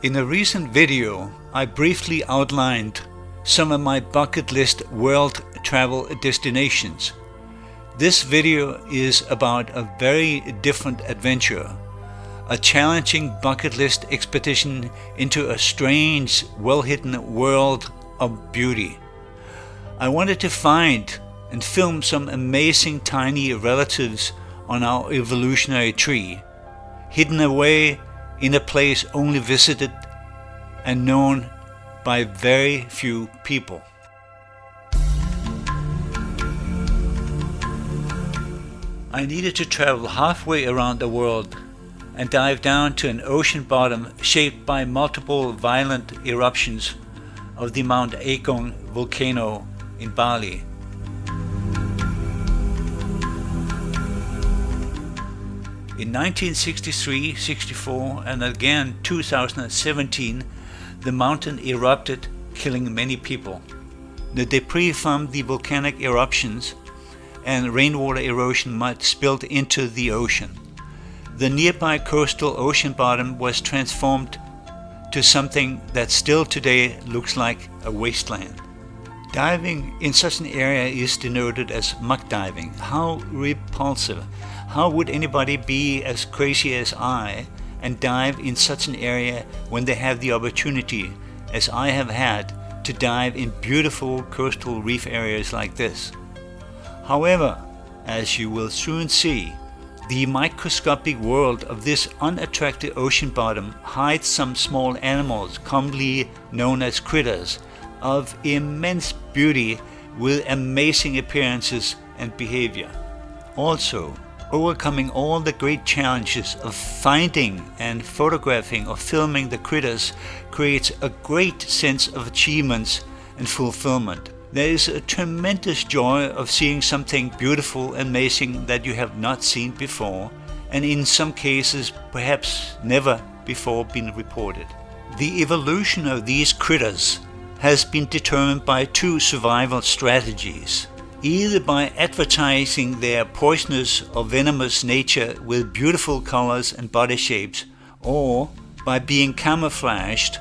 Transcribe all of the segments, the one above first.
In a recent video, I briefly outlined some of my bucket list world travel destinations. This video is about a very different adventure, a challenging bucket list expedition into a strange, well-hidden world of beauty. I wanted to find and film some amazing tiny relatives on our evolutionary tree, hidden away in a place only visited and known by very few people. I needed to travel halfway around the world and dive down to an ocean bottom shaped by multiple violent eruptions of the Mount Agung volcano in Bali. In 1963, 64 and again 2017, the mountain erupted, killing many people. The debris from the volcanic eruptions and rainwater erosion mud spilled into the ocean. The nearby coastal ocean bottom was transformed to something that still today looks like a wasteland. Diving in such an area is denoted as muck diving. How repulsive! How would anybody be as crazy as I and dive in such an area when they have the opportunity, as I have had, to dive in beautiful coastal reef areas like this? However, as you will soon see, the microscopic world of this unattractive ocean bottom hides some small animals, commonly known as critters, of immense beauty with amazing appearances and behavior. Also, overcoming all the great challenges of finding and photographing or filming the critters creates a great sense of achievements and fulfillment. There is a tremendous joy of seeing something beautiful and amazing that you have not seen before, and in some cases perhaps never before been reported. The evolution of these critters has been determined by two survival strategies: either by advertising their poisonous or venomous nature with beautiful colors and body shapes, or by being camouflaged,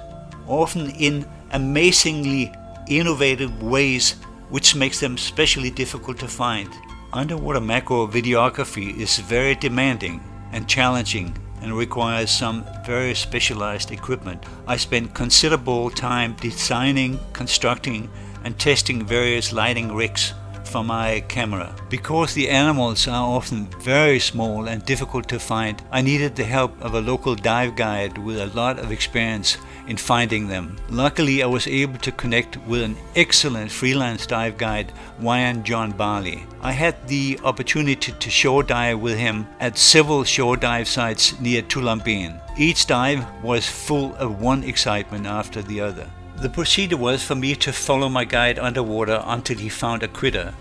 often in amazingly innovative ways which makes them especially difficult to find. Underwater macro videography is very demanding and challenging and requires some very specialized equipment. I spent considerable time designing, constructing and testing various lighting rigs for my camera. Because the animals are often very small and difficult to find, I needed the help of a local dive guide with a lot of experience in finding them. Luckily, I was able to connect with an excellent freelance dive guide, Wayan John Bali. I had the opportunity to shore dive with him at several shore dive sites near Tullambin. Each dive was full of one excitement after the other. The procedure was for me to follow my guide underwater until he found a critter.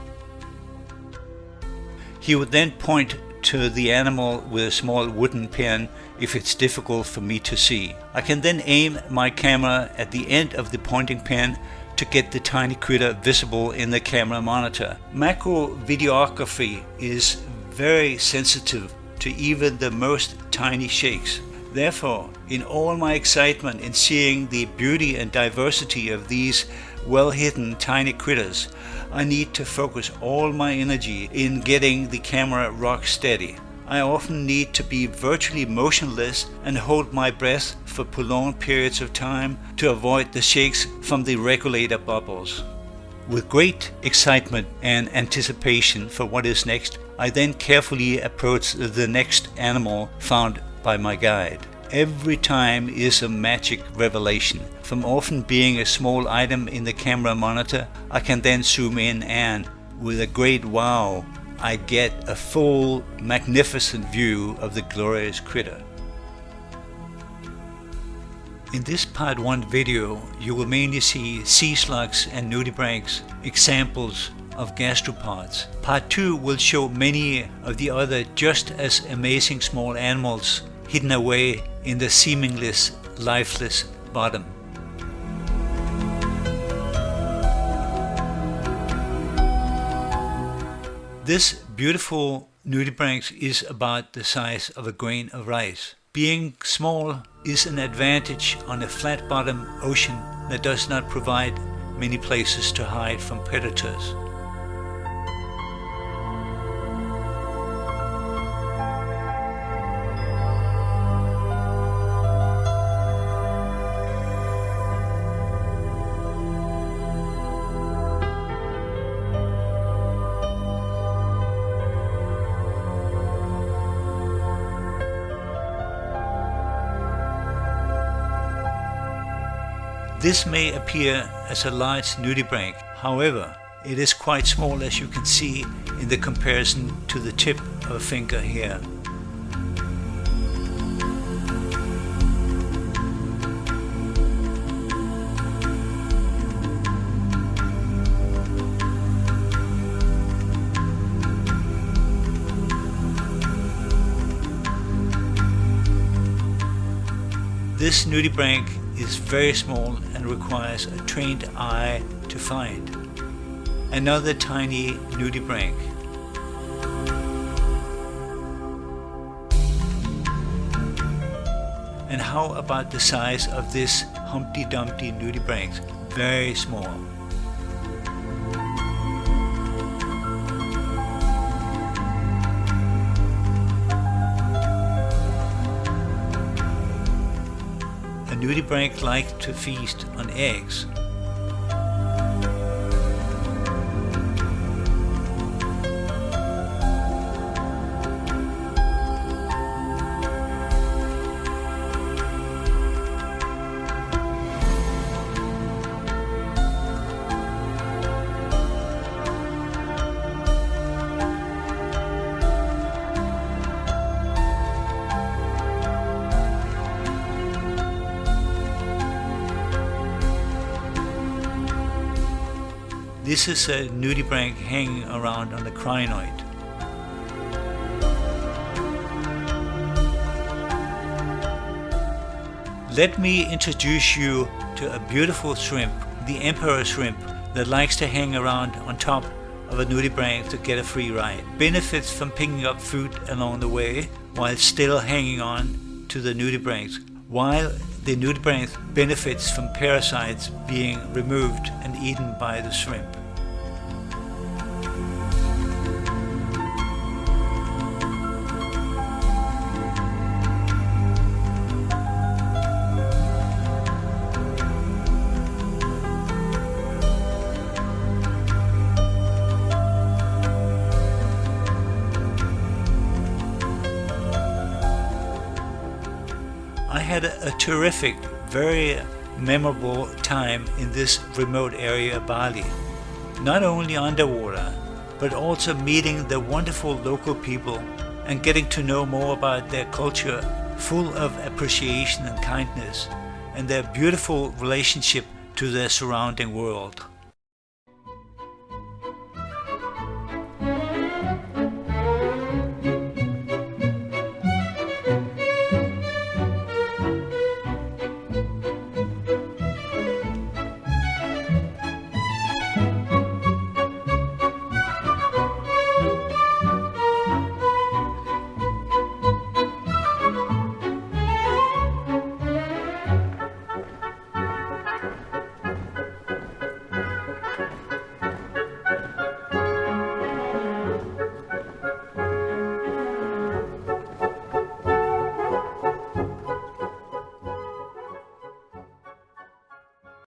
He would then point to the animal with a small wooden pin if it's difficult for me to see. I can then aim my camera at the end of the pointing pin to get the tiny critter visible in the camera monitor. Macro videography is very sensitive to even the most tiny shakes. Therefore, in all my excitement in seeing the beauty and diversity of these well-hidden tiny critters, I need to focus all my energy in getting the camera rock steady. I often need to be virtually motionless and hold my breath for prolonged periods of time to avoid the shakes from the regulator bubbles. With great excitement and anticipation for what is next, I then carefully approach the next animal found by my guide. Every time is a magic revelation. From often being a small item in the camera monitor, I can then zoom in and, with a great wow, I get a full, magnificent view of the glorious critter. In this part 1 video, you will mainly see sea slugs and nudibranchs, examples of gastropods. Part 2 will show many of the other just as amazing small animals hidden away in the seemingly lifeless bottom. This beautiful nudibranch is about the size of a grain of rice. Being small is an advantage on a flat-bottom ocean that does not provide many places to hide from predators. This may appear as a large nudibranch, however, it is quite small, as you can see in the comparison to the tip of a finger here. This nudibranch is very small and requires a trained eye to find. Another tiny nudibranch. And how about the size of this Humpty Dumpty nudibranch? Very small. Nudibranch like to feast on eggs. This is a nudibranch hanging around on a crinoid. Let me introduce you to a beautiful shrimp, the emperor shrimp, that likes to hang around on top of a nudibranch to get a free ride. Benefits from picking up food along the way while still hanging on to the nudibranch, while the nudibranch benefits from parasites being removed and eaten by the shrimp. I had a terrific, very memorable time in this remote area of Bali. Not only underwater, but also meeting the wonderful local people and getting to know more about their culture, full of appreciation and kindness, and their beautiful relationship to their surrounding world.